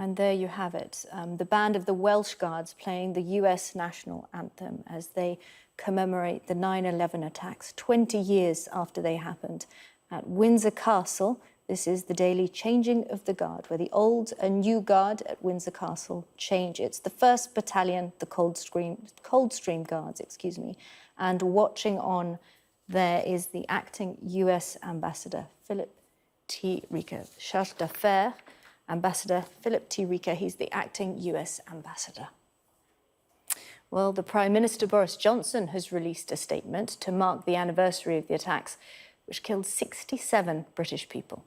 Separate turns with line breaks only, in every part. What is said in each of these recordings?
And there you have it, the band of the Welsh Guards playing the US National Anthem as they commemorate the 9/11 attacks 20 years after they happened at Windsor Castle. This is the daily changing of the guard, where the old and new guard at Windsor Castle change. It's the 1st Battalion, the Coldstream Guards, and watching on there is the acting US Ambassador, Philip T. Rieker. Charge d'affaires, Ambassador Philip T. Rieker, he's the acting US Ambassador. Well, the Prime Minister Boris Johnson has released a statement to mark the anniversary of the attacks, which killed 67 British people.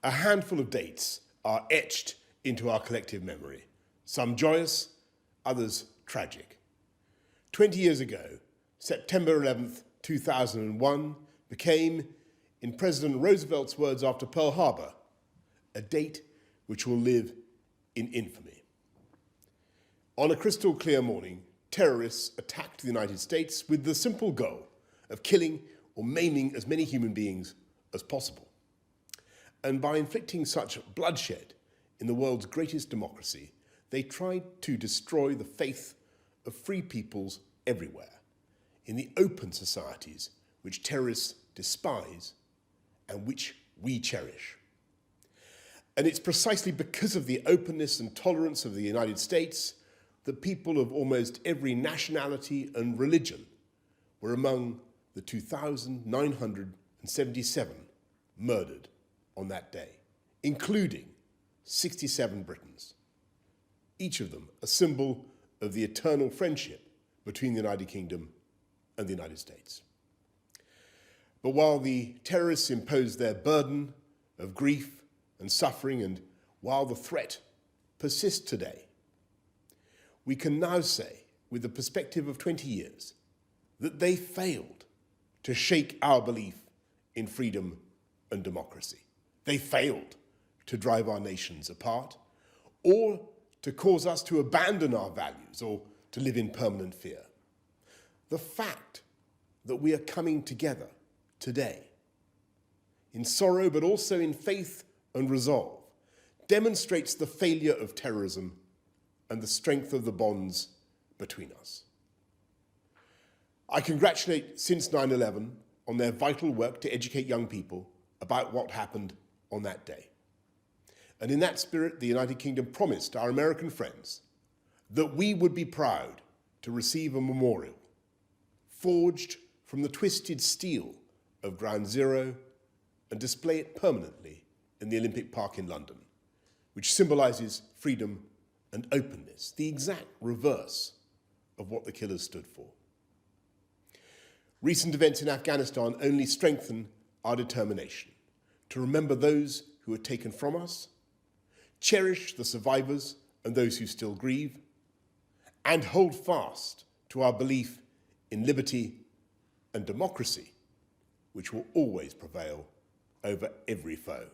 A handful of dates are etched into our collective memory, some joyous, others tragic. 20 years ago, September 11th, 2001, became, in President Roosevelt's words after Pearl Harbor, a date which will live in infamy. On a crystal clear morning, terrorists attacked the United States with the simple goal of killing or maiming as many human beings as possible. And by inflicting such bloodshed in the world's greatest democracy, they tried to destroy the faith of free peoples everywhere, in the open societies which terrorists despise and which we cherish. And it's precisely because of the openness and tolerance of the United States that people of almost every nationality and religion were among the 2,977 murdered on that day, including 67 Britons, each of them a symbol of the eternal friendship between the United Kingdom and the United States. But while the terrorists imposed their burden of grief and suffering, and while the threat persists today, we can now say, with the perspective of 20 years, that they failed to shake our belief in freedom and democracy. They failed to drive our nations apart, or to cause us to abandon our values or to live in permanent fear. The fact that we are coming together today, in sorrow but also in faith and resolve, demonstrates the failure of terrorism and the strength of the bonds between us. I congratulate Since 9/11 on their vital work to educate young people about what happened on that day. And in that spirit, the United Kingdom promised our American friends that we would be proud to receive a memorial forged from the twisted steel of Ground Zero and display it permanently in the Olympic Park in London, which symbolizes freedom and openness, the exact reverse of what the killers stood for. Recent events in Afghanistan only strengthen our determination to remember those who were taken from us, cherish the survivors and those who still grieve, and hold fast to our belief in liberty and democracy, which will always prevail over every foe.